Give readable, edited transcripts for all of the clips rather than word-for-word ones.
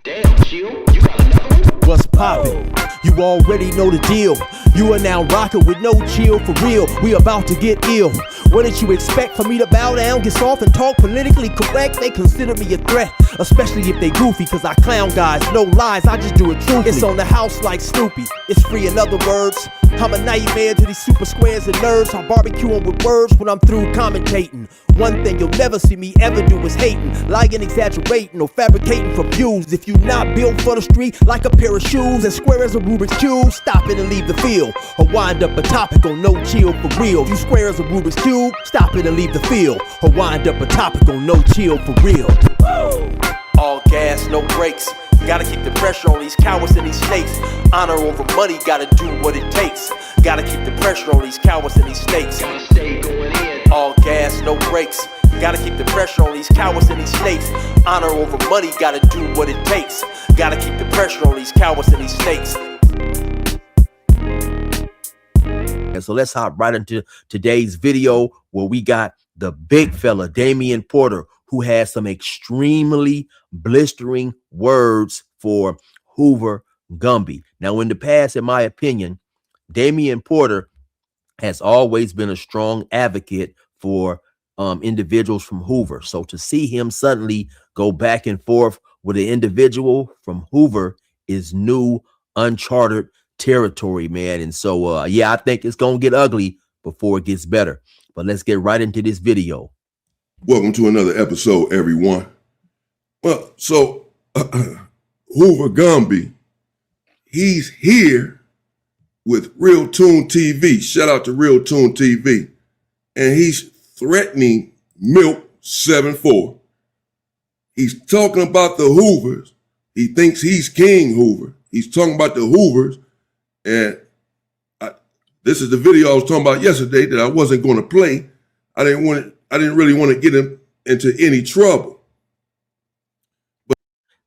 Damn, chill, you got another one? What's poppin'? You already know the deal. You are now rockin' with no chill for real. We about to get ill. What did you expect for me to bow down, get soft and talk politically correct? They consider me a threat, especially if they goofy, cause I clown guys, no lies, I just do it truthfully. It's on the house like Snoopy, it's free in other words. I'm a nightmare to these super squares and nerds. I barbecue 'em with words when I'm through commentating. One thing you'll never see me ever do is hating, lying, exaggerating, or fabricating for views. If you not built for the street like a pair of shoes, as square as a Rubik's Cube, stop it and leave the field, or wind up a topic on no chill for real. You square as a Rubik's Cube, stop it and leave the field, or wind up a topic on no chill for real. All gas, no brakes. Gotta keep the pressure on these cowards and these snakes. Honor over money, gotta do what it takes. Gotta keep the pressure on these cowards and these snakes. Gotta stay going in. All gas, no brakes. Gotta keep the pressure on these cowards and these snakes. Honor over money, gotta do what it takes. Gotta keep the pressure on these cowards and these snakes. And so let's hop right into today's video, where we got the big fella, Damien Porter, who has some extremely blistering words for Hoover Gumby. Now, in the past, in my opinion, Damien Porter has always been a strong advocate for individuals from Hoover. So to see him suddenly go back and forth with an individual from Hoover is new, uncharted territory, man. And so, yeah, I think it's going to get ugly before it gets better. But let's get right into this video. Welcome to another episode, everyone. Well, so Hoover Gumby, he's here with Real Tune TV. Shout out to Real Tune TV. And he's threatening Milk 7-4. He's talking about the Hoovers. He thinks he's King Hoover. He's talking about the Hoovers. And this is the video I was talking about yesterday that I wasn't going to play. I didn't really want to get him into any trouble. But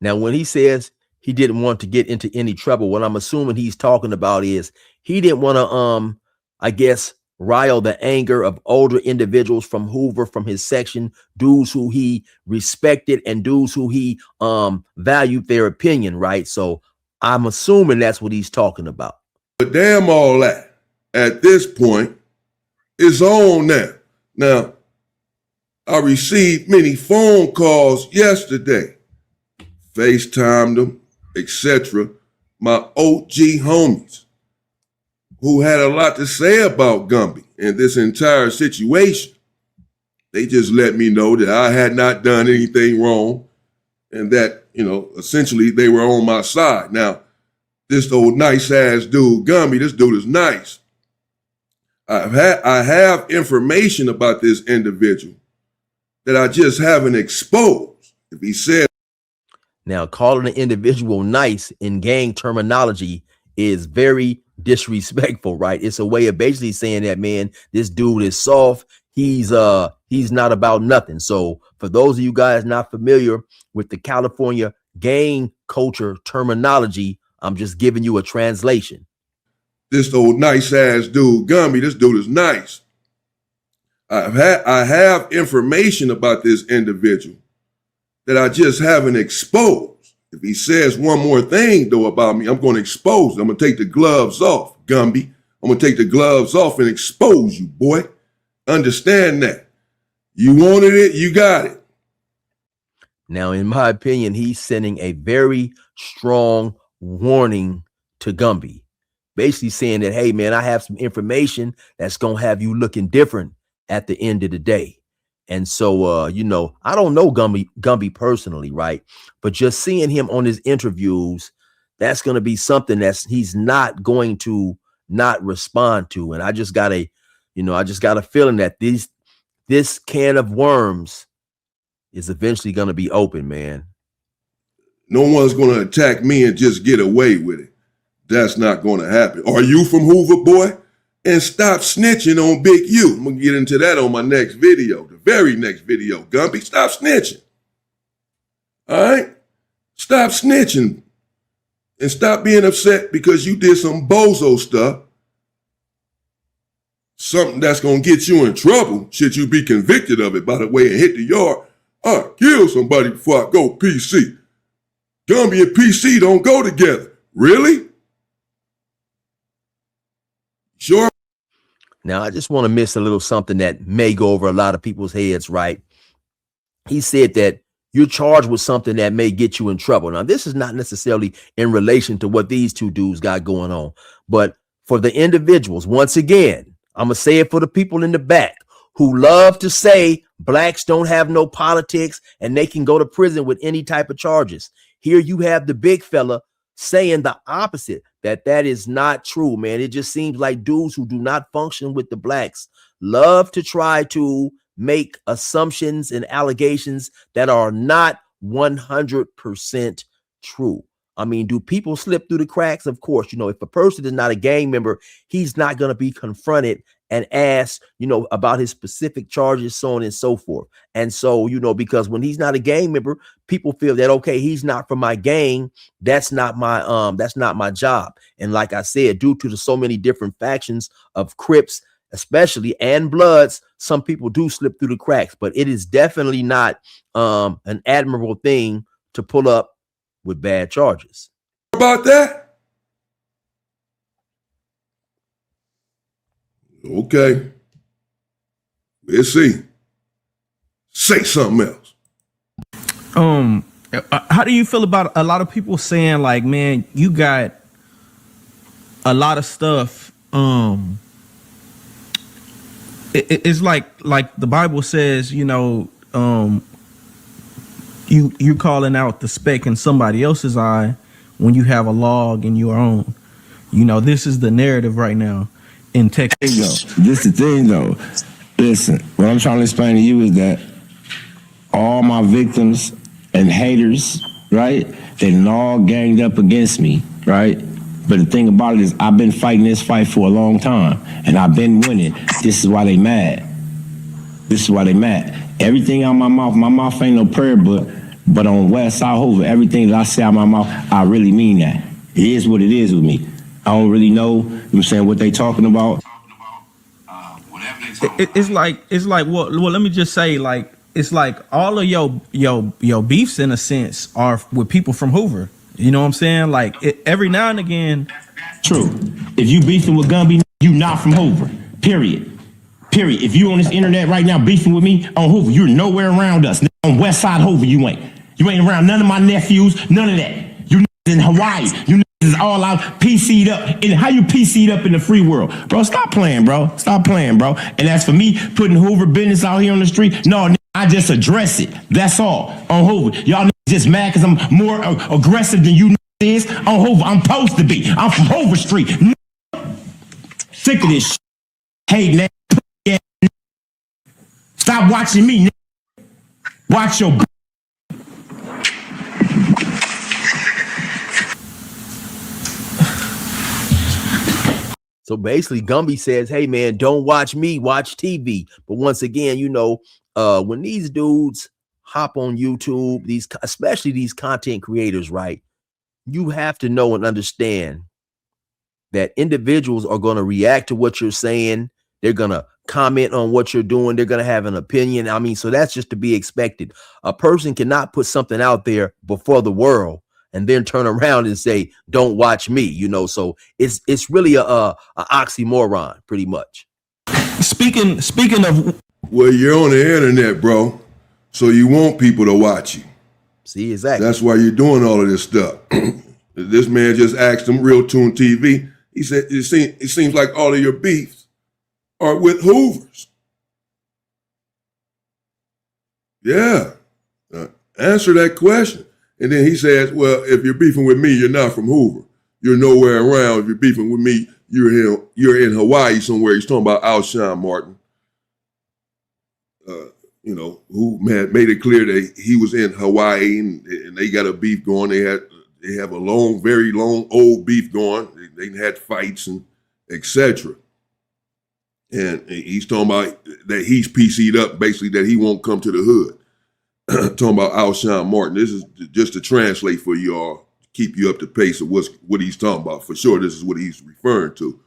now, when he says he didn't want to get into any trouble, what I'm assuming he's talking about is he didn't want to, I guess, rile the anger of older individuals from Hoover, from his section, dudes who he respected and dudes who he valued their opinion, right? So I'm assuming that's what he's talking about. But damn all that, at this point, it's on now. Now, I received many phone calls yesterday, FaceTimed them, etc. My OG homies who had a lot to say about Gumby and this entire situation. They just let me know that I had not done anything wrong and that, you know, essentially they were on my side. Now, this old nice ass dude, Gumby, this dude is nice. I have information about this individual that I just haven't exposed. If he said, now, calling an individual nice in gang terminology is very disrespectful, right? It's a way of basically saying that, man, this dude is soft. He's not about nothing. So for those of you guys not familiar with the California gang culture terminology, I'm just giving you a translation. this old nice ass dude, Gumby, this dude is nice. I have information about this individual that I just haven't exposed. If he says one more thing, though, about me, I'm going to expose him. I'm going to take the gloves off, Gumby. I'm going to take the gloves off and expose you, boy. Understand that. You wanted it, you got it. Now, in my opinion, he's sending a very strong warning to Gumby, basically saying that, hey, man, I have some information that's going to have you looking different at the end of the day. And so, you know, I don't know Gumby personally, right? But just seeing him on his interviews, that's going to be something he's not going to not respond to. And I just got a feeling that this can of worms is eventually going to be open, man. No one's going to attack me and just get away with it. That's not going to happen. Are you from Hoover, boy? And stop snitching on Big U. I'm going to get into that on my next video, the very next video, Gumby. Stop snitching. All right? Stop snitching. And stop being upset because you did some bozo stuff. Something that's going to get you in trouble. Should you be convicted of it, by the way, and hit the yard. Kill somebody before I go PC. Gumby and PC don't go together. Really? Sure. Now, I just want to miss a little something that may go over a lot of people's heads, right? He said that you're charged with something that may get you in trouble. Now, this is not necessarily in relation to what these two dudes got going on, but for the individuals, once again, I'm going to say it for the people in the back who love to say blacks don't have no politics and they can go to prison with any type of charges. Here you have the big fella saying the opposite, that is not true, man. It just seems like dudes who do not function with the blacks love to try to make assumptions and allegations that are not 100% true. I mean, do people slip through the cracks? Of course. If a person is not a gang member, he's not going to be confronted and asked, about his specific charges, so on and so forth. And so, because when he's not a gang member, people feel that, okay, he's not from my gang. That's not my job. And like I said, due to so many different factions of Crips, especially, and Bloods, some people do slip through the cracks, but it is definitely not an admirable thing to pull up with bad charges. About that? Okay. Let's see. Say something else. How do you feel about a lot of people saying, like, man, you got a lot of stuff. It's like the Bible says, you're calling out the speck in somebody else's eye when you have a log in your own. This is the narrative right now in Texas. This is the thing, though. Listen, what I'm trying to explain to you is that all my victims and haters, right, they all ganged up against me, right? But the thing about it is I've been fighting this fight for a long time, and I've been winning. This is why they mad. This is why they mad. Everything out my mouth ain't no prayer book, but on West Side Hoover, everything that I say out my mouth, I really mean that. It is what it is with me. I don't really know, I'm saying, what they talking about. It's like well, let me just say, like, it's like all of your beefs in a sense are with people from Hoover. You know what I'm saying? Like, every now and again. True. If you beefing with Gumby, you not from Hoover. Period. If you on this internet right now beefing with me on Hoover, you're nowhere around us. On West Side Hoover, you ain't. You ain't around none of my nephews, none of that. You in Hawaii. You is all out PC'd up. And how you PC'd up in the free world? Bro, stop playing, bro. Stop playing, bro. And as for me putting Hoover business out here on the street, no, I just address it. That's all on Hoover. Y'all just mad because I'm more aggressive than you is on Hoover. I'm supposed to be. I'm from Hoover Street. Sick of this shit. Hey, man. Stop watching me. Watch your. So basically, Gumby says, hey, man, don't watch me, watch TV. But once again, when these dudes hop on YouTube, especially these content creators, right, you have to know and understand that individuals are going to react to what you're saying. They're going to comment on what you're doing. They're going to have an opinion. I mean, so that's just to be expected. A person cannot put something out there before the world and then turn around and say, don't watch me, so it's really a oxymoron, pretty much. Speaking of, well, you're on the internet, bro, so you want people to watch you. See, exactly. That's why you're doing all of this stuff. This man just asked him, Real Tune TV, he said, it seems like all of your beefs are with Hoovers. Yeah, answer that question. And then he says, well, if you're beefing with me, you're not from Hoover. You're nowhere around. If you're beefing with me, you're in Hawaii somewhere. He's talking about Alshon Martin, who made it clear that he was in Hawaii and they got a beef going. They have a very long, old beef going. They had fights and etc. And he's talking about that he's PC'd up, basically that he won't come to the hood. Talking about Alshon Martin. This is just to translate for y'all, keep you up to pace of what he's talking about. For sure, this is what he's referring to.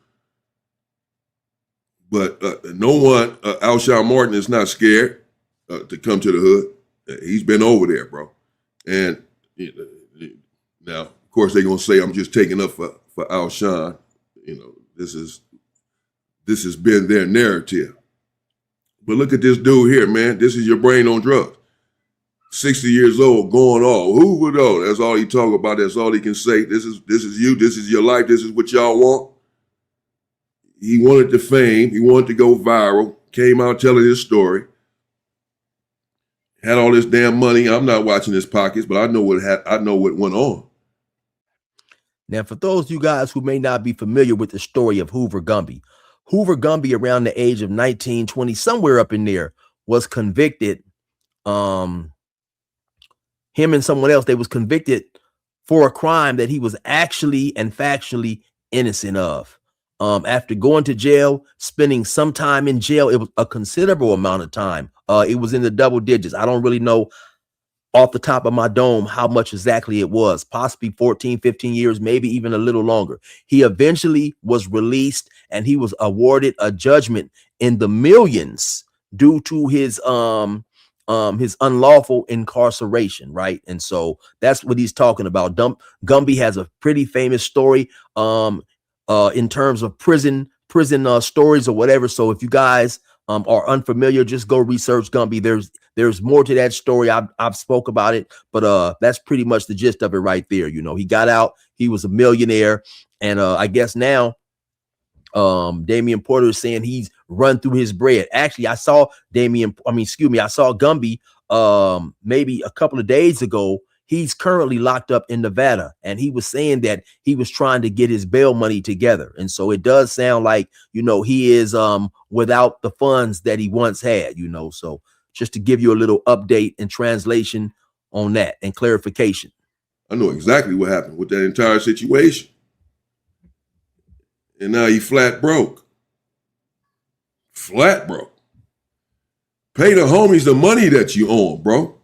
But no one, Alshon Martin is not scared to come to the hood. He's been over there, bro. And Now, of course, they're gonna say I'm just taking up for Alshon. You know, this has been their narrative. But look at this dude here, man. This is your brain on drugs. 60 years old, going all Hoover though. That's all he talk about. That's all he can say. This is you. This is your life. This is what y'all want. He wanted the fame. He wanted to go viral. Came out telling his story. Had all this damn money. I'm not watching his pockets, but I know what went on. Now, for those of you guys who may not be familiar with the story of Hoover Gumby around the age of 19, 20, somewhere up in there, was convicted. Him and someone else, they was convicted for a crime that he was actually and factually innocent of. After going to jail, spending some time in jail, it was a considerable amount of time. It was in the double digits. I don't really know off the top of my dome how much exactly it was, possibly 14, 15 years, maybe even a little longer. He eventually was released and he was awarded a judgment in the millions due to his unlawful incarceration, right? And so that's what he's talking about. Gumby has a pretty famous story in terms of prison stories or whatever. So if you guys are unfamiliar, just go research Gumby. There's more to that story. I've spoke about it, but that's pretty much the gist of it right there. You know, he got out, he was a millionaire, and I guess now Damien Porter is saying he's run through his bread. Actually, I saw Gumby maybe a couple of days ago. He's currently locked up in Nevada, and he was saying that he was trying to get his bail money together. And so it does sound like, you know, he is without the funds that he once had, you know. So just to give you a little update and translation on that and clarification. I know exactly what happened with that entire situation. And now he flat broke. Flat broke. Pay the homies the money that you owe 'em, bro.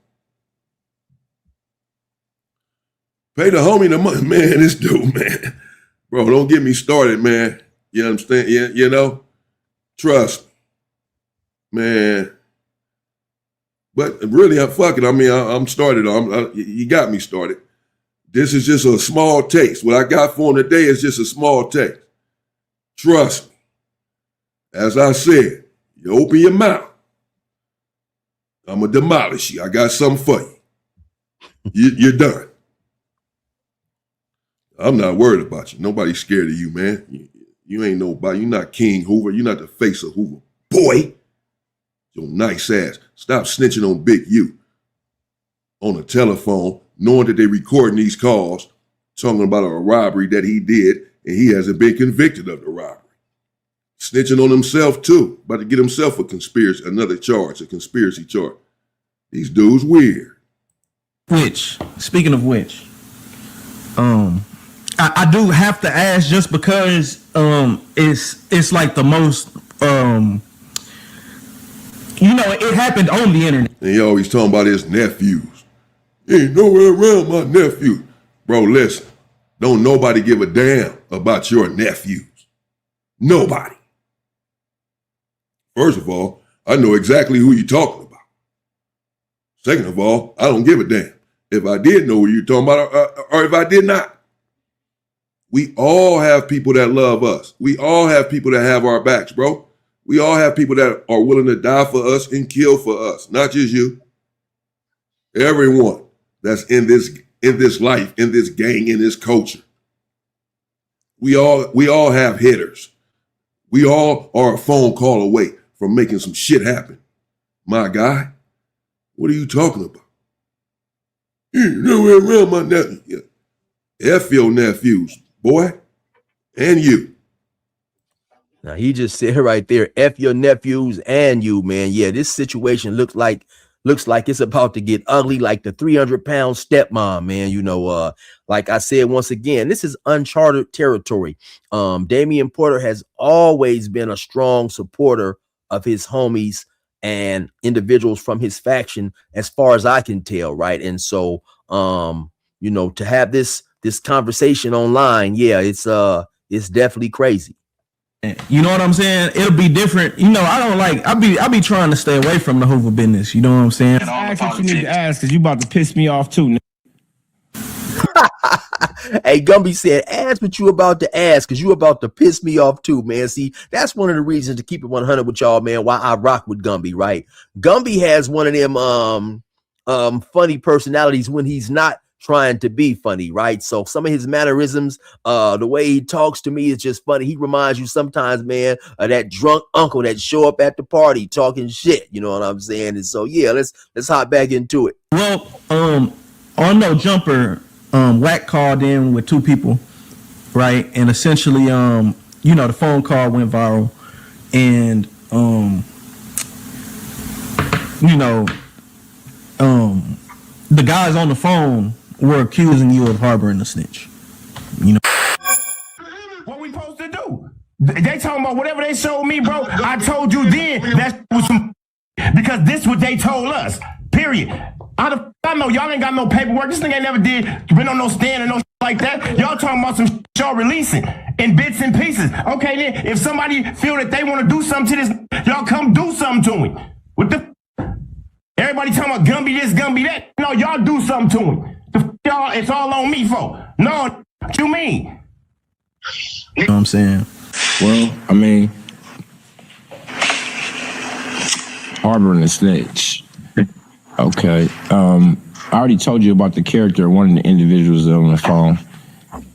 Pay the homie the money. Man, this dude, man. Bro, don't get me started, man. You understand? Yeah, you know? Trust me. Man. But really, I'm fucking. I mean, I'm started. You got me started. This is just a small taste. What I got for him today is just a small taste. Trust me. As I said, you open your mouth, I'm going to demolish you. I got something for you. You're done. I'm not worried about you. Nobody's scared of you, man. You ain't nobody. You're not King Hoover. You're not the face of Hoover. Boy, your nice ass. Stop snitching on Big U on a telephone, knowing that they're recording these calls, talking about a robbery that he did, and he hasn't been convicted of the robbery. Snitching on himself, too. About to get himself a conspiracy charge. These dudes weird. Speaking of which, I do have to ask, just because it's like the most it happened on the internet. And he always talking about his nephews. Ain't nowhere around my nephew. Bro, listen. Don't nobody give a damn about your nephews. Nobody. First of all, I know exactly who you're talking about. Second of all, I don't give a damn if I did know who you're talking about or if I did not. We all have people that love us. We all have people that have our backs, bro. We all have people that are willing to die for us and kill for us. Not just you. Everyone that's in this life, in this gang, in this culture. We all have hitters. We all are a phone call away from making some shit happen. My guy, what are you talking about? You nowhere around my nephew. F your nephews, boy, and you. Now, he just said right there, F your nephews and you, man. Yeah, this situation looks like it's about to get ugly, like the 300-pound stepmom, man. You know, like I said, once again, this is uncharted territory. Damien Porter has always been a strong supporter of his homies and individuals from his faction, as far as I can tell, right? And so, you know, to have this conversation online, yeah, it's definitely crazy. You know what I'm saying? It'll be different. You know, I be trying to stay away from the Hoover business. You know what I'm saying? Ask what you need to ask, because you about to piss me off too. Hey, Gumby said, ask what you about to ask, because you about to piss me off too, man. See, that's one of the reasons to keep it 100 with y'all, man, why I rock with Gumby, right? Gumby has one of them funny personalities when he's not trying to be funny, right? So some of his mannerisms, the way he talks to me is just funny. He reminds you sometimes, man, of that drunk uncle that show up at the party talking shit. You know what I'm saying? And so yeah, let's hop back into it. Well, on No Jumper, Wack called in with two people, right? And essentially, you know, the phone call went viral, and you know, the guys on the phone were accusing you of harboring a snitch. You know, What we supposed to do? They talking about whatever they showed me, bro. I told you then that was some because this what they told us. Period. I know y'all ain't got no paperwork. This thing ain't never been on no stand and no like that. Y'all talking about some y'all releasing in bits and pieces. Okay, then if somebody feel that they want to do something to this, y'all come do something to him. What the? Everybody talking about Gumby this, Gumby that. No, y'all do something to him. Y'all, it's all on me for. No, what you mean? you know what I'm saying? Well, I mean, harboring a snitch. Okay. I already told you about the character of one of the individuals on the phone.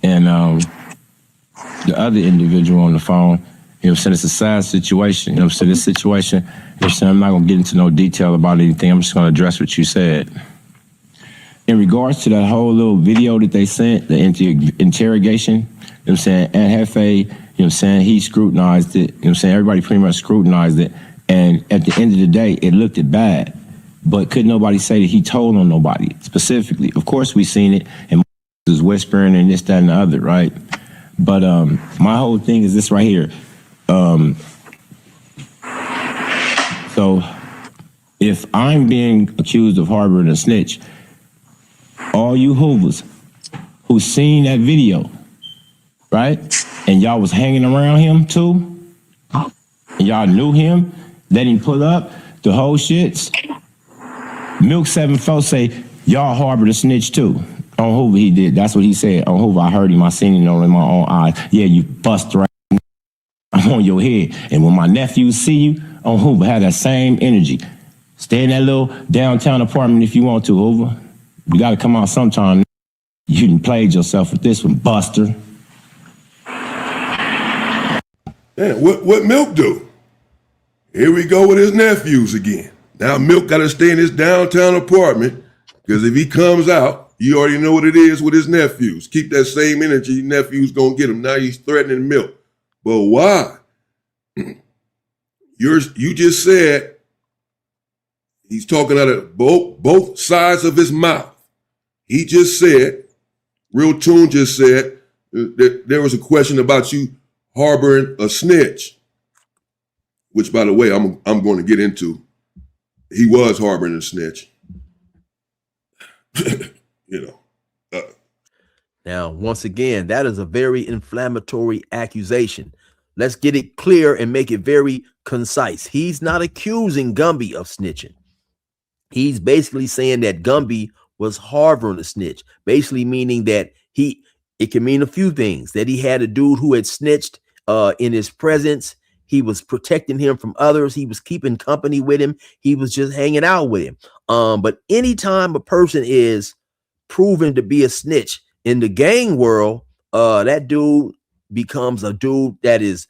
And the other individual on the phone, you know what I'm saying, it's a sad situation. You know what I'm saying, this situation, you know what I'm saying, I'm not going to get into no detail about anything. I'm just going to address what you said. In regards to that whole little video that they sent, the interrogation, you know what I'm saying, and Hefe, you know what I'm saying, he scrutinized it. You know what I'm saying, everybody pretty much scrutinized it. And at the end of the day, it looked bad. But could nobody say that he told on nobody specifically? Of course we seen it, and was whispering and this, that, and the other, right? But my whole thing is this right here. So if I'm being accused of harboring a snitch, all you Hoovers who seen that video, right? And y'all was hanging around him too, and y'all knew him, let him pull up the whole shits. Milk 74 say, y'all harbored a snitch too. On Hoover he did. That's what he said. On Hoover, I heard him. I seen him in my own eyes. Yeah, you bust right. I'm on your head. And when my nephews see you, on Hoover, have that same energy. Stay in that little downtown apartment if you want to, Hoover. You got to come out sometime. You done played yourself with this one, Buster. Man, what Milk do? Here we go with his nephews again. Now Milk got to stay in his downtown apartment because if he comes out, you already know what it is with his nephews. Keep that same energy, nephew's going to get him. Now he's threatening Milk. But why? You just said he's talking out of both sides of his mouth. He just said, Real Tune just said that there was a question about you harboring a snitch, which, by the way, I'm going to get into. He was harboring a snitch. You know. Now, once again, that is a very inflammatory accusation. Let's get it clear and make it very concise. He's not accusing Gumby of snitching. He's basically saying that Gumby was harboring a snitch, basically meaning that it can mean a few things, that he had a dude who had snitched in his presence. He was protecting him from others. He was keeping company with him. He was just hanging out with him. But anytime a person is proven to be a snitch in the gang world, that dude becomes a dude that is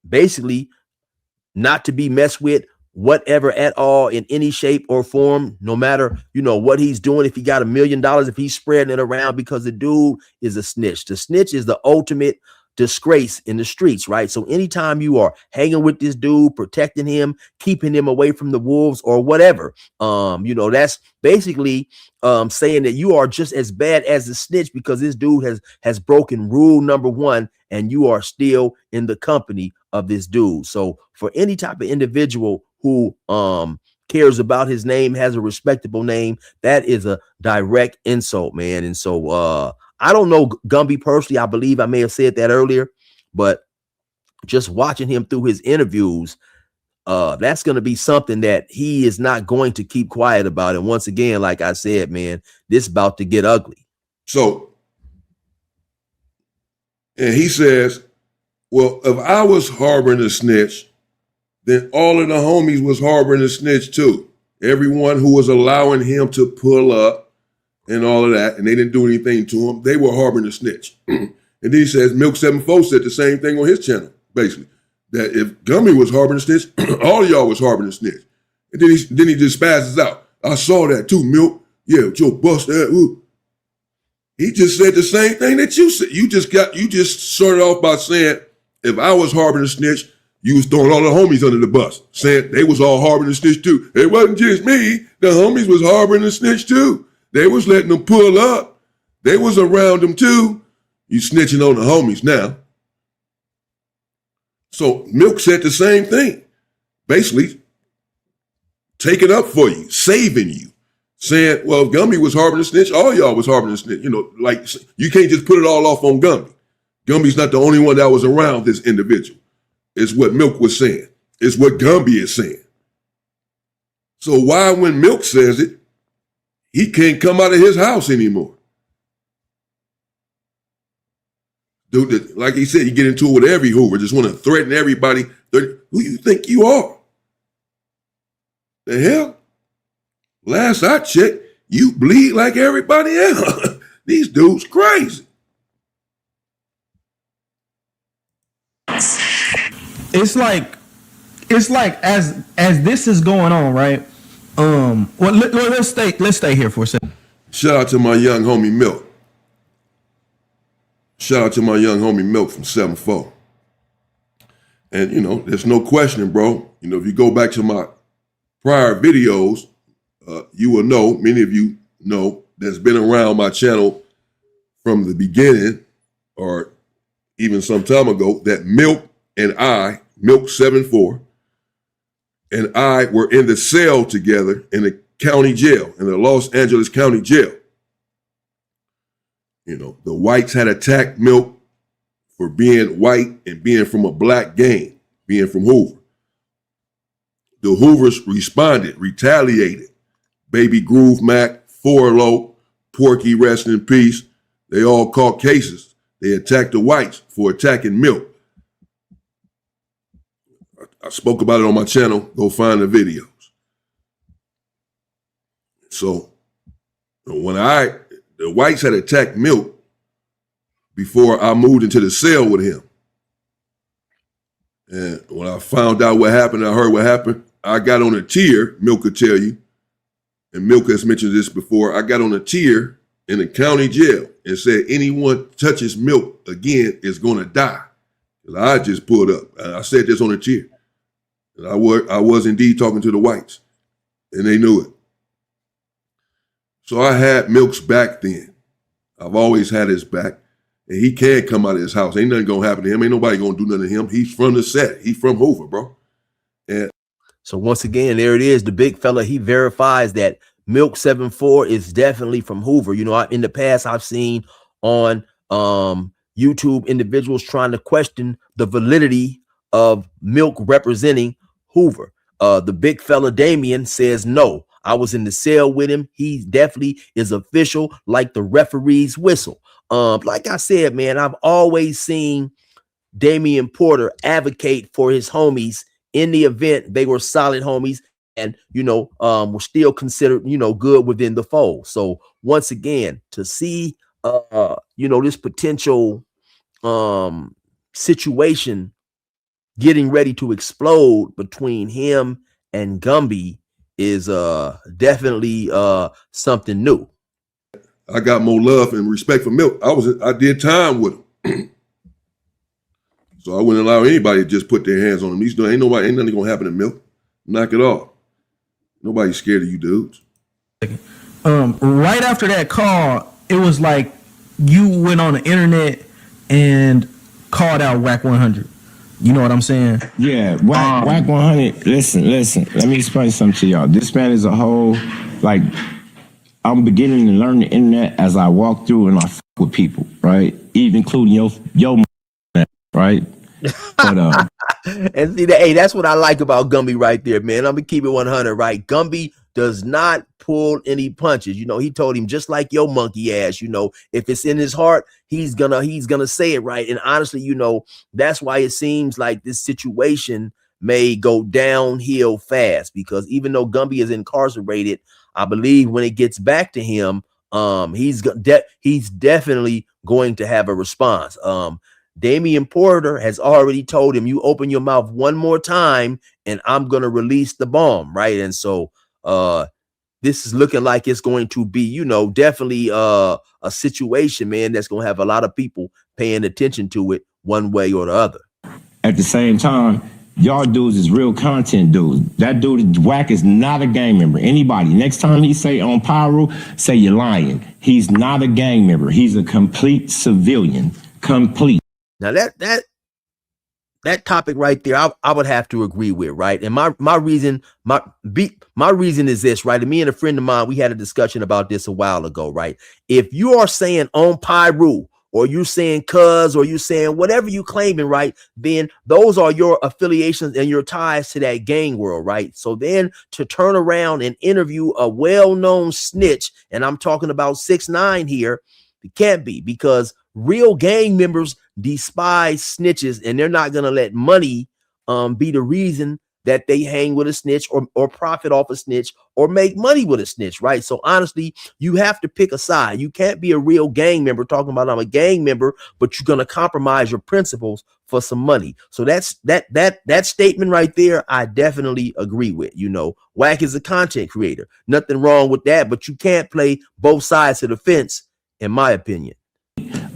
basically not to be messed with, whatever at all, in any shape or form, no matter, you know, what he's doing. If he got $1 million, if he's spreading it around, because the dude is a snitch. The snitch is the ultimate disgrace in the streets, right? So anytime you are hanging with this dude, protecting him, keeping him away from the wolves or whatever, you know, that's basically saying that you are just as bad as the snitch, because this dude has broken rule number 1 and you are still in the company of this dude. So for any type of individual who cares about his name, has a respectable name, that is a direct insult, man. And so I don't know Gumby personally. I believe I may have said that earlier, but just watching him through his interviews, that's going to be something that he is not going to keep quiet about. And once again, like I said, man, this is about to get ugly. So And he says, well, if I was harboring a snitch, then all of the homies was harboring a snitch too. Everyone who was allowing him to pull up and all of that, and they didn't do anything to him, they were harboring a snitch. And then he says, Milk 74 said the same thing on his channel, basically, that if Gumby was harboring a snitch, all of y'all was harboring a snitch. And then he just spazzes out. I saw that too, Milk. Yeah, with your bust that. Ooh. He just said the same thing that you said. You just started off by saying, if I was harboring a snitch, you was throwing all the homies under the bus, saying they was all harboring a snitch too. It wasn't just me. The homies was harboring a snitch too. They was letting them pull up. They was around them too. You snitching on the homies now. So Milk said the same thing. Basically, taking up for you, saving you. Saying, well, if Gumby was harboring a snitch, all y'all was harboring a snitch. You know, like, you can't just put it all off on Gumby. Gumby's not the only one that was around this individual. It's what Milk was saying. It's what Gumby is saying. So why, when Milk says it, he can't come out of his house anymore? Dude, like he said, you get into it with every Hoover, just want to threaten everybody. Who you think you are? The hell? Last I checked, you bleed like everybody else. These dudes crazy. It's like as this is going on, right? Well, let's stay here for a second. Shout out to my young homie Milk. Shout out to my young homie Milk from 7-4. And you know, there's no questioning, bro. You know, if you go back to my prior videos, you will know, many of you know, that's been around my channel from the beginning, or even some time ago, that Milk and I, Milk 7-4, and I were in the cell together in the county jail, in the Los Angeles County Jail. You know, the whites had attacked Milk for being white and being from a black gang, being from Hoover. The Hoovers responded, retaliated. Baby Groove Mac, Forlo, Porky, rest in peace. They all caught cases. They attacked the whites for attacking Milk. I spoke about it on my channel. Go find the videos. So when the whites had attacked Milk before I moved into the cell with him. And when I found out what happened, I heard what happened, I got on a tier, Milk could tell you, and Milk has mentioned this before, I got on a tier in the county jail and said, anyone touches Milk again is going to die. I just pulled up. I said this on a tier. And I was indeed talking to the whites, and they knew it. So I had Milk's back then. I've always had his back, and he can't come out of his house. Ain't nothing going to happen to him. Ain't nobody going to do nothing to him. He's from the set. He's from Hoover, bro. And so once again, there it is. The big fella, he verifies that Milk 74 is definitely from Hoover. You know, in the past, I've seen on YouTube individuals trying to question the validity of Milk representing Hoover. The big fella Damien says no. I was in the cell with him. He definitely is official, like the referee's whistle. Like I said, man, I've always seen Damien Porter advocate for his homies in the event they were solid homies and, you know, were still considered, you know, good within the fold. So once again, to see, you know, this potential situation getting ready to explode between him and Gumby is definitely something new. I got more love and respect for Milk. I did time with him. So I wouldn't allow anybody to just put their hands on him. Ain't nothing gonna happen to Milk. Knock it off. Nobody's scared of you dudes. Right after that call, it was like you went on the internet and called out Whack 100. You know what I'm saying? Yeah, Whack 100. Listen. Let me explain something to y'all. This man is a whole, like, I'm beginning to learn the internet as I walk through and I fuck with people, right? Even including your right? But and see that, hey, that's what I like about Gumby right there, man. I'm gonna keep it 100, right? Gumby does not pull any punches. You know, he told him, just like your monkey ass, you know, if it's in his heart, he's gonna say it right. And honestly, you know, that's why it seems like this situation may go downhill fast, because even though Gumby is incarcerated, I believe when it gets back to him, he's definitely going to have a response. Damien Porter has already told him, you open your mouth one more time and I'm going to release the bomb, right? And so this is looking like it's going to be, you know, definitely a situation, man, that's going to have a lot of people paying attention to it one way or the other. At the same time, y'all dudes is real content dudes. That dude Wack is not a gang member. Anybody, next time he say on Pyro, say you're lying. He's not a gang member. He's a complete civilian. Complete. Now that topic right there, I would have to agree with, right? And my reason is this, right? And me and a friend of mine, we had a discussion about this a while ago, right? If you are saying on Pyro, or you're saying cuz, or you're saying whatever you claiming, right, then those are your affiliations and your ties to that gang world, right? So then to turn around and interview a well-known snitch, and I'm talking about 6ix9ine here, it can't be, because real gang members despise snitches, and they're not gonna let money be the reason that they hang with a snitch or profit off a snitch or make money with a snitch, right? So honestly, you have to pick a side. You can't be a real gang member talking about I'm a gang member, but you're gonna compromise your principles for some money. So that statement right there, I definitely agree with. You know, Wack is a content creator. Nothing wrong with that, but you can't play both sides of the fence, in my opinion.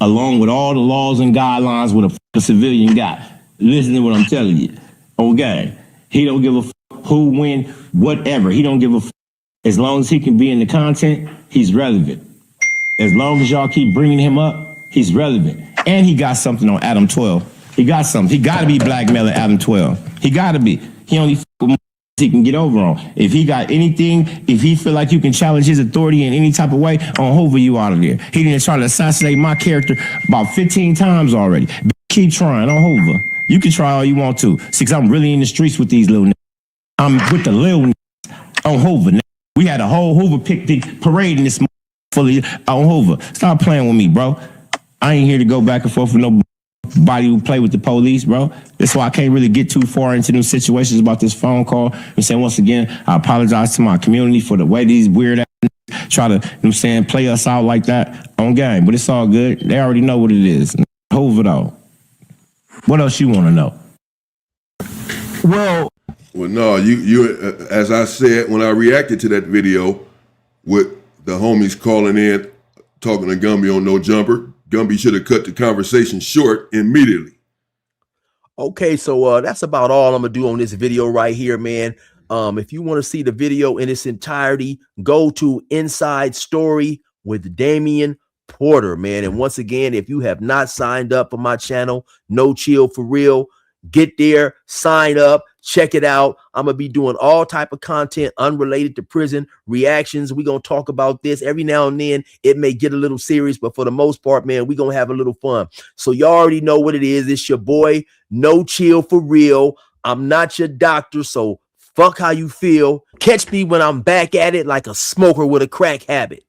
Along with all the laws and guidelines what a civilian got. Listen to what I'm telling you. Okay. He don't give a who, when, whatever. He don't give a as long as he can be in the content, he's relevant. As long as y'all keep bringing him up, he's relevant. And he got something on Adam 12. He got something. He got to be blackmailing Adam 12. He got to be. He only with he can get over on. If he got anything, if he feel like you can challenge his authority in any type of way, on Hoover, you out of there. He didn't try to assassinate my character about 15 times already. Keep trying on Hoover. You can try all you want to. See, cause I'm really in the streets with these little niggas. I'm with the little niggas on Hoover. We had a whole Hoover picnic parade in this fully on Hoover. Stop playing with me, bro. I ain't here to go back and forth with nobody who play with the police, bro. That's why I can't really get too far into them situations about this phone call. I'm saying, once again, I apologize to my community for the way these weird ass try to, you know what I'm saying, play us out like that on game. But it's all good. They already know what it is. Hoover, though. What else you want to know? Well, no, you as I said when I reacted to that video with the homies calling in, talking to Gumby on No Jumper, Gumby should have cut the conversation short immediately. Okay, so that's about all I'm gonna do on this video right here, man. If you want to see the video in its entirety, go to Inside Story with Damien Porter, man. And once again, if you have not signed up for my channel, No Chill For Real, get there, sign up, check it out. I'm gonna be doing all type of content unrelated to prison reactions. We're gonna talk about this every now and then. It may get a little serious, but for the most part, man, we're gonna have a little fun. So y'all already know what it is. It's your boy, No Chill For Real. I'm not your doctor, so fuck how you feel. Catch me when I'm back at it like a smoker with a crack habit.